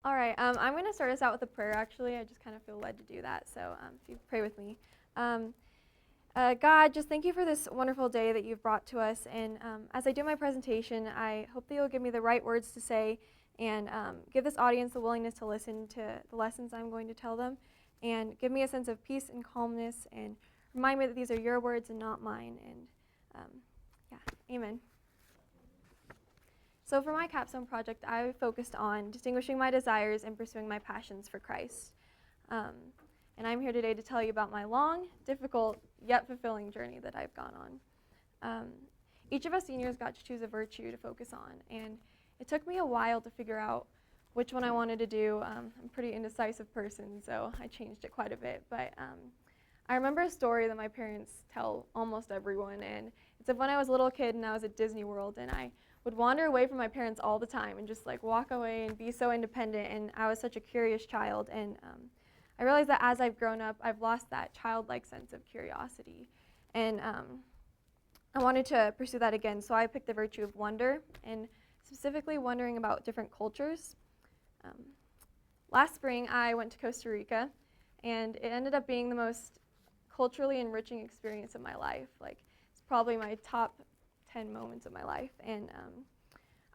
All right, I'm going to start us out with a prayer, actually. I just kind of feel led to do that, so if you pray with me. God, just thank you for this wonderful day that you've brought to us, and as I do my presentation, I hope that you'll give me the right words to say and give this audience the willingness to listen to the lessons I'm going to tell them, and give me a sense of peace and calmness, and remind me that these are your words and not mine, and amen. So for my capstone project, I focused on distinguishing my desires and pursuing my passions for Christ. And I'm here today to tell you about my long, difficult, yet fulfilling journey that I've gone on. Each of us seniors got to choose a virtue to focus on, and it took me a while to figure out which one I wanted to do. I'm a pretty indecisive person, so I changed it quite a bit. But I remember a story that my parents tell almost everyone, and it's of when I was a little kid and I was at Disney World, and I would wander away from my parents all the time and just like walk away and be so independent, and I was such a curious child, and I realized that as I've grown up, I've lost that childlike sense of curiosity, and I wanted to pursue that again, so I picked the virtue of wonder, and specifically wondering about different cultures. Last spring, I went to Costa Rica, and it ended up being the most culturally enriching experience of my life. Like, it's probably my top 10 moments of my life, and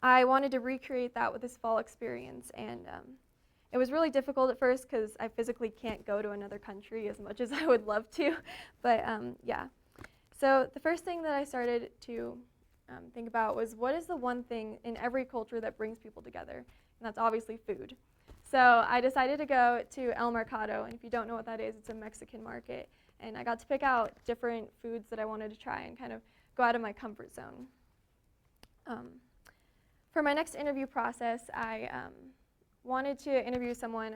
I wanted to recreate that with this fall experience, and it was really difficult at first because I physically can't go to another country as much as I would love to, but so the first thing that I started to think about was, what is the one thing in every culture that brings people together? And that's obviously food. So I decided to go to El Mercado, and if you don't know what that is, it's a Mexican market, and I got to pick out different foods that I wanted to try and kind of go out of my comfort zone. For my next interview process, I wanted to interview someone,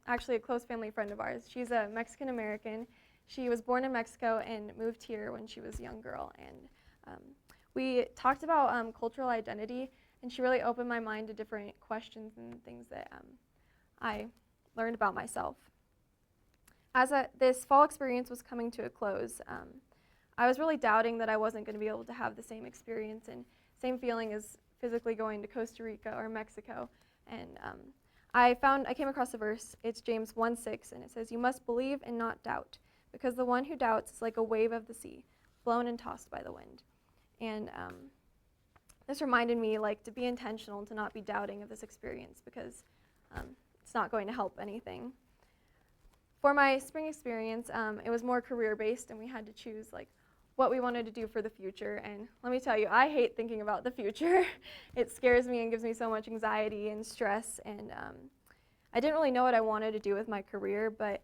actually a close family friend of ours. She's a Mexican American. She was born in Mexico and moved here when she was a young girl. And we talked about cultural identity, and she really opened my mind to different questions and things that I learned about myself. As this fall experience was coming to a close, I was really doubting that I wasn't going to be able to have the same experience and same feeling as physically going to Costa Rica or Mexico. And I came across a verse. It's James 1:6, and it says, "You must believe and not doubt, because the one who doubts is like a wave of the sea, blown and tossed by the wind." And this reminded me, like, to be intentional and to not be doubting of this experience, because it's not going to help anything. For my spring experience, it was more career-based, and we had to choose, like, what we wanted to do for the future. And let me tell you, I hate thinking about the future. It scares me and gives me so much anxiety and stress, and I didn't really know what I wanted to do with my career, but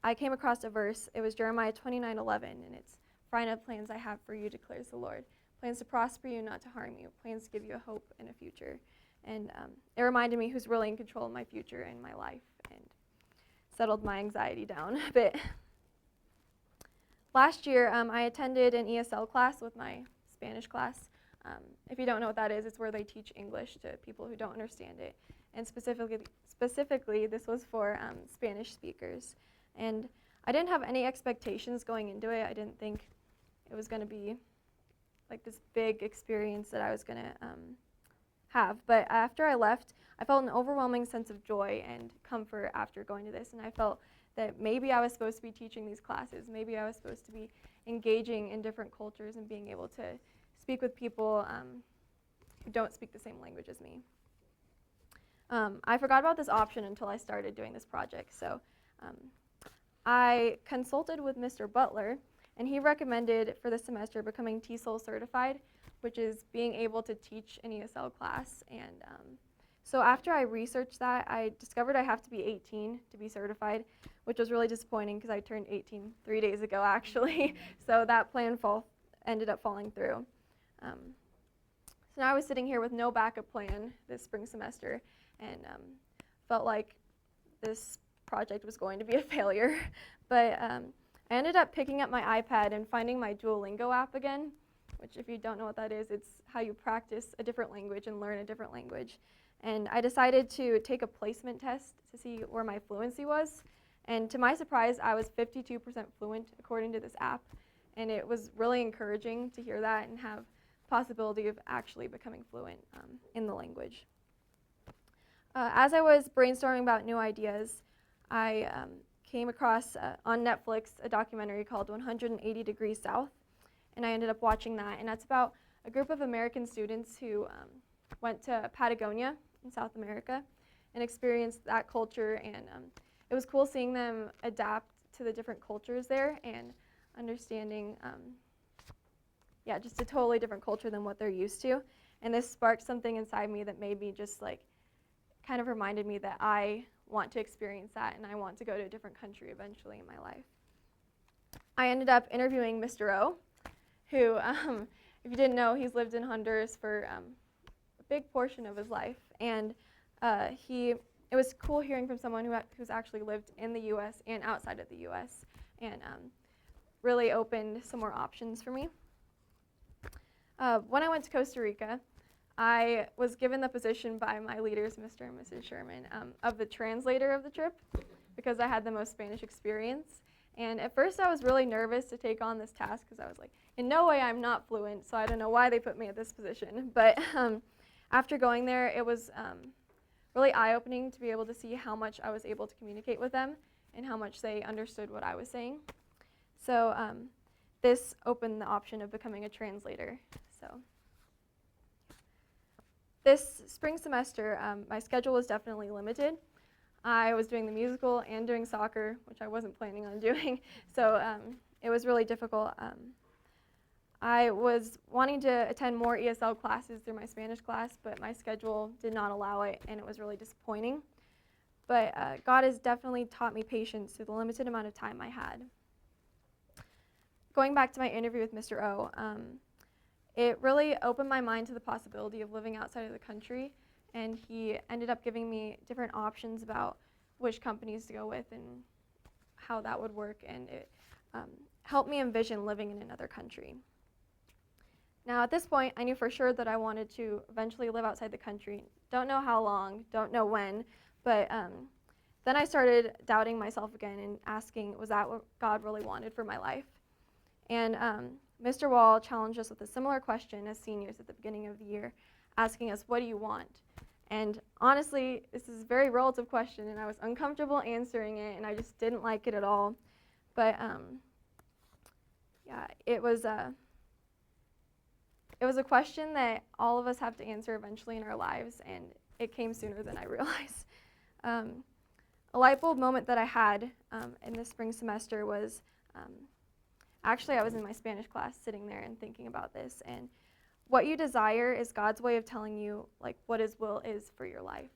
I came across a verse. It was Jeremiah 29:11, and it's, "For I know plans I have for you, declares the Lord, plans to prosper you, not to harm you, plans to give you a hope and a future." And it reminded me who's really in control of my future and my life, and settled my anxiety down a bit. Last year, I attended an ESL class with my Spanish class. If you don't know what that is, it's where they teach English to people who don't understand it. And specifically, this was for Spanish speakers. And I didn't have any expectations going into it. I didn't think it was going to be like this big experience that I was going to have. But after I left, I felt an overwhelming sense of joy and comfort after going to this. And I felt that maybe I was supposed to be teaching these classes. Maybe I was supposed to be engaging in different cultures and being able to speak with people who don't speak the same language as me. I forgot about this option until I started doing this project. So I consulted with Mr. Butler, and he recommended for this semester becoming TESOL certified, which is being able to teach an ESL class. And so after I researched that, I discovered I have to be 18 to be certified, which was really disappointing because I turned 18 3 days ago, actually. So that plan ended up falling through. So now I was sitting here with no backup plan this spring semester, and felt like this project was going to be a failure. But I ended up picking up my iPad and finding my Duolingo app again, which, if you don't know what that is, it's how you practice a different language and learn a different language. And I decided to take a placement test to see where my fluency was. And to my surprise, I was 52% fluent according to this app. And it was really encouraging to hear that and have the possibility of actually becoming fluent in the language. As I was brainstorming about new ideas, I came across on Netflix a documentary called 180 Degrees South, and I ended up watching that. And that's about a group of American students who went to Patagonia in South America and experienced that culture. And it was cool seeing them adapt to the different cultures there and understanding, just a totally different culture than what they're used to. And this sparked something inside me that made me just kind of reminded me that I want to experience that and I want to go to a different country eventually in my life. I ended up interviewing Mr. O, who, if you didn't know, he's lived in Honduras for a big portion of his life. And it was cool hearing from someone who's actually lived in the U.S. and outside of the U.S. and really opened some more options for me. When I went to Costa Rica, I was given the position by my leaders, Mr. and Mrs. Sherman, of the translator of the trip because I had the most Spanish experience. And at first I was really nervous to take on this task because I was like, in no way I'm not fluent, so I don't know why they put me at this position. But after going there, it was really eye-opening to be able to see how much I was able to communicate with them and how much they understood what I was saying. So this opened the option of becoming a translator. So this spring semester, my schedule was definitely limited. I was doing the musical and doing soccer, which I wasn't planning on doing, so it was really difficult. I was wanting to attend more ESL classes through my Spanish class, but my schedule did not allow it, and it was really disappointing. But God has definitely taught me patience through the limited amount of time I had. Going back to my interview with Mr. O, it really opened my mind to the possibility of living outside of the country, and he ended up giving me different options about which companies to go with and how that would work, and it helped me envision living in another country. Now at this point, I knew for sure that I wanted to eventually live outside the country. Don't know how long, don't know when, but then I started doubting myself again and asking, was that what God really wanted for my life? And Mr. Wall challenged us with a similar question as seniors at the beginning of the year, asking us, what do you want? And honestly, this is a very relative question, and I was uncomfortable answering it, and I just didn't like it at all. But it was a question that all of us have to answer eventually in our lives, and it came sooner than I realized. A light bulb moment that I had in the spring semester was actually, I was in my Spanish class sitting there and thinking about this, and what you desire is God's way of telling you what His will is for your life.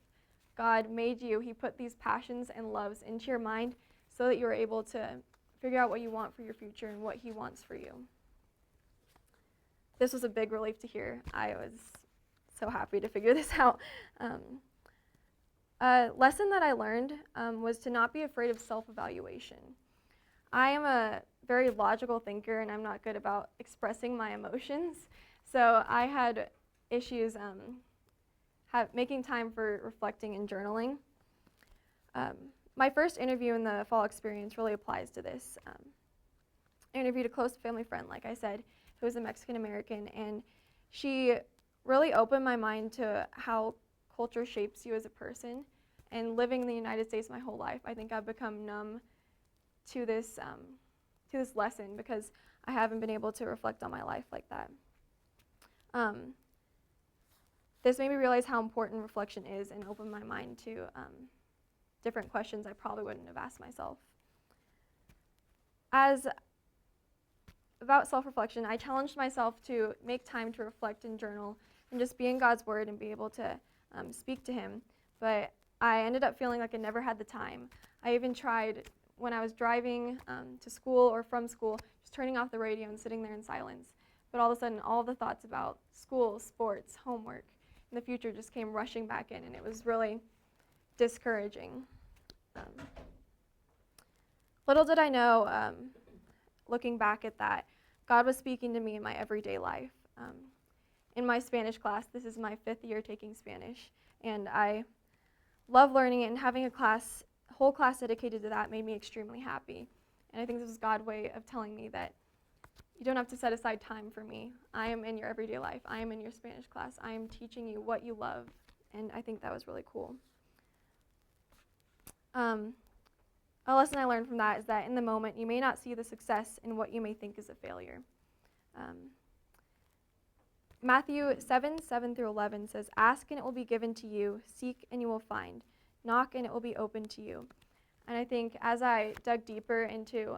God made you, He put these passions and loves into your mind so that you're able to figure out what you want for your future and what He wants for you. This was a big relief to hear. I was so happy to figure this out. A lesson that I learned was to not be afraid of self-evaluation. I am a very logical thinker, and I'm not good about expressing my emotions. So I had issues making time for reflecting and journaling. My first interview in the fall experience really applies to this. I interviewed a close family friend, like I said, who was a Mexican American, and she really opened my mind to how culture shapes you as a person. And living in the United States my whole life, I think I've become numb to this lesson because I haven't been able to reflect on my life like that. This made me realize how important reflection is and opened my mind to different questions I probably wouldn't have asked myself. About self-reflection, I challenged myself to make time to reflect and journal and just be in God's Word and be able to speak to Him. But I ended up feeling like I never had the time. I even tried when I was driving to school or from school, just turning off the radio and sitting there in silence. But all of a sudden, all the thoughts about school, sports, homework, and the future just came rushing back in, and it was really discouraging. Little did I know, looking back at that, God was speaking to me in my everyday life. In my Spanish class, this is my 5th year taking Spanish, and I love learning it, and having a whole class dedicated to that made me extremely happy. And I think this was God's way of telling me that you don't have to set aside time for me. I am in your everyday life. I am in your Spanish class. I am teaching you what you love, and I think that was really cool. A lesson I learned from that is that in the moment, you may not see the success in what you may think is a failure. Matthew 7:7-11 says, "Ask and it will be given to you, seek and you will find, knock and it will be opened to you." And I think as I dug deeper into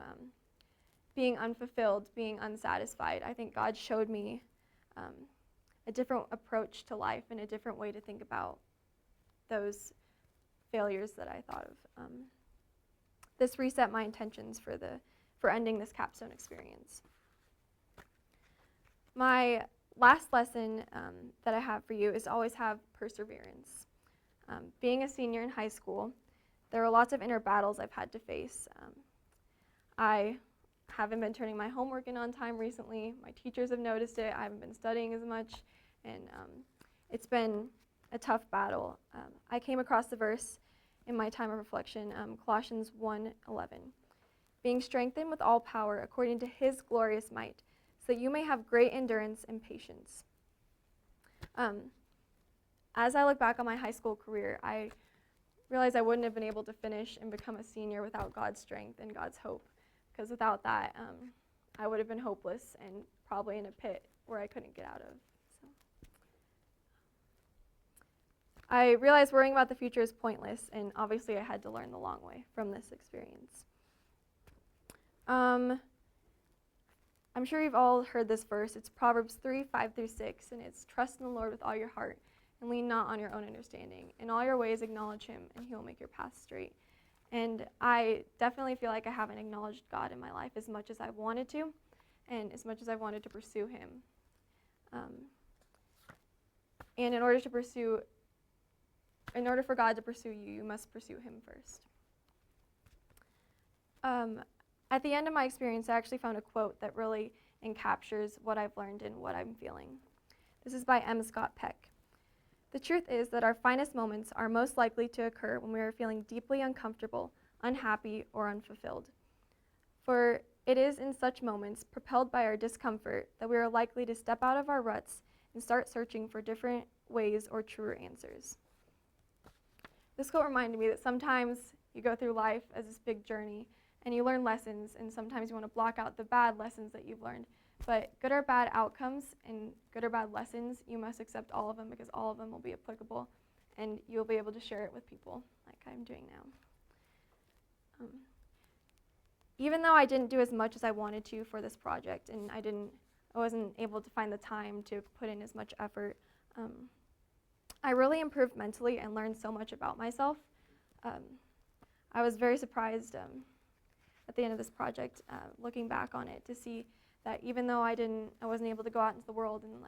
being unfulfilled, being unsatisfied, I think God showed me a different approach to life and a different way to think about those failures that I thought of. This reset my intentions for ending this capstone experience. My last lesson that I have for you is to always have perseverance. Being a senior in high school, there are lots of inner battles I've had to face. I haven't been turning my homework in on time recently. My teachers have noticed it. I haven't been studying as much, and it's been a tough battle. I came across the verse in my time of reflection, Colossians 1:11. "Being strengthened with all power according to his glorious might, so that you may have great endurance and patience." As I look back on my high school career, I realize I wouldn't have been able to finish and become a senior without God's strength and God's hope, because without that, I would have been hopeless and probably in a pit where I couldn't get out of. So I realized worrying about the future is pointless, and obviously I had to learn the long way from this experience. I'm sure you've all heard this verse. It's Proverbs 3:5-6, and it's, "Trust in the Lord with all your heart, and lean not on your own understanding. In all your ways acknowledge him, and he will make your path straight." And I definitely feel like I haven't acknowledged God in my life as much as I wanted to, and as much as I wanted to pursue him. And in order for God to pursue you, you must pursue him first. At the end of my experience, I actually found a quote that really encaptures what I've learned and what I'm feeling. This is by M. Scott Peck. "The truth is that our finest moments are most likely to occur when we are feeling deeply uncomfortable, unhappy, or unfulfilled. For it is in such moments, propelled by our discomfort, that we are likely to step out of our ruts and start searching for different ways or truer answers." This quote reminded me that sometimes you go through life as this big journey, and you learn lessons, and sometimes you want to block out the bad lessons that you've learned. But good or bad outcomes and good or bad lessons, you must accept all of them, because all of them will be applicable, and you'll be able to share it with people like I'm doing now. Even though I didn't do as much as I wanted to for this project, and I wasn't able to find the time to put in as much effort, I really improved mentally and learned so much about myself. I was very surprised at the end of this project, looking back on it, to see that even though I wasn't able to go out into the world and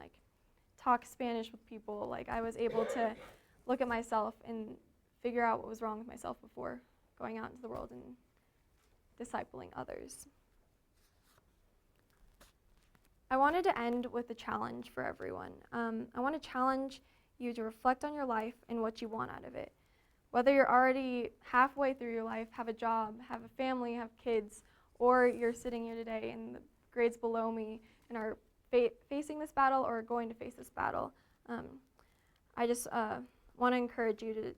talk Spanish with people, I was able to look at myself and figure out what was wrong with myself before going out into the world and discipling others. I wanted to end with a challenge for everyone. I want to challenge you to reflect on your life and what you want out of it. Whether you're already halfway through your life, have a job, have a family, have kids, or you're sitting here today and the grades below me and are facing this battle or going to face this battle, I just want to encourage you to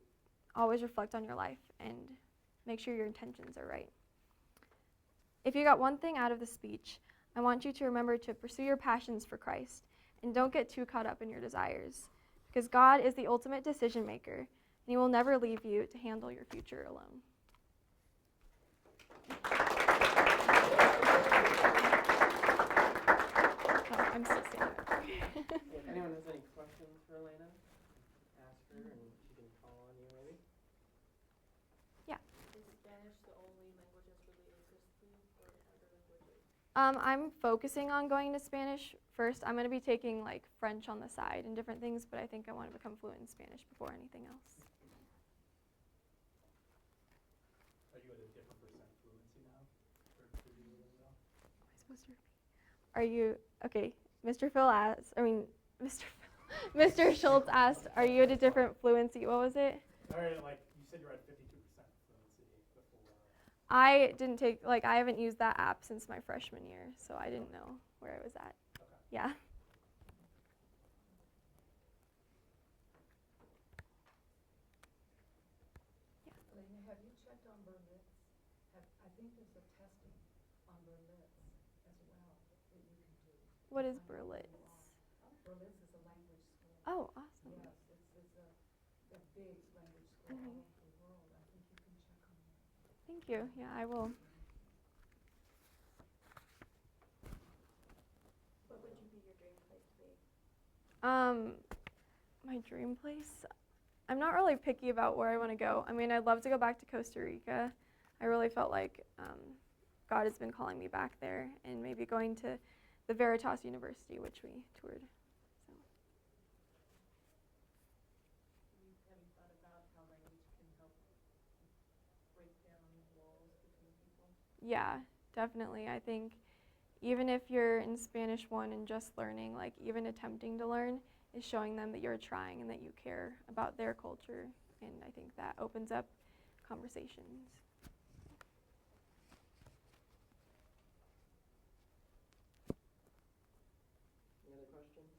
always reflect on your life and make sure your intentions are right. If you got one thing out of the speech, I want you to remember to pursue your passions for Christ and don't get too caught up in your desires, because God is the ultimate decision maker, and he will never leave you to handle your future alone. I'm still standing up. If anyone has any questions for Alaina, ask her and she can call on you maybe. Yeah. Is Spanish the only language that's really existing, or other languages? I'm focusing on going to Spanish first. I'm going to be taking French on the side and different things, but I think I want to become fluent in Spanish before anything else. Are you at a different percent fluency now? Or did you do really well? Am I supposed to repeat? Are you, okay, Mr. Schultz asked, are you at a different fluency? What was it? Alright, you said you're at 52% fluency before. I didn't take, I haven't used that app since my freshman year, so I didn't know where I was at. Okay. Yeah. Alaina, have Have you checked on Berlitz? I think there's a testing on Berlitz as well that you can do. What is Find out where Berlitz? you are. Berlitz is a language school. Oh, awesome. Yes, it's a big language school all over the world. I think you can check on that. Thank you. Yeah, I will. What would you be your dream place to be? My dream place? I'm not really picky about where I want to go. I mean, I'd love to go back to Costa Rica. I really felt like God has been calling me back there, and maybe going to the Veritas University, which we toured. So. Have you thought about how language can help break down walls between people? Yeah, definitely. I think even if you're in Spanish 1 and just learning, like even attempting to learn, is showing them that you're trying and that you care about their culture. And I think that opens up conversations. Any other questions?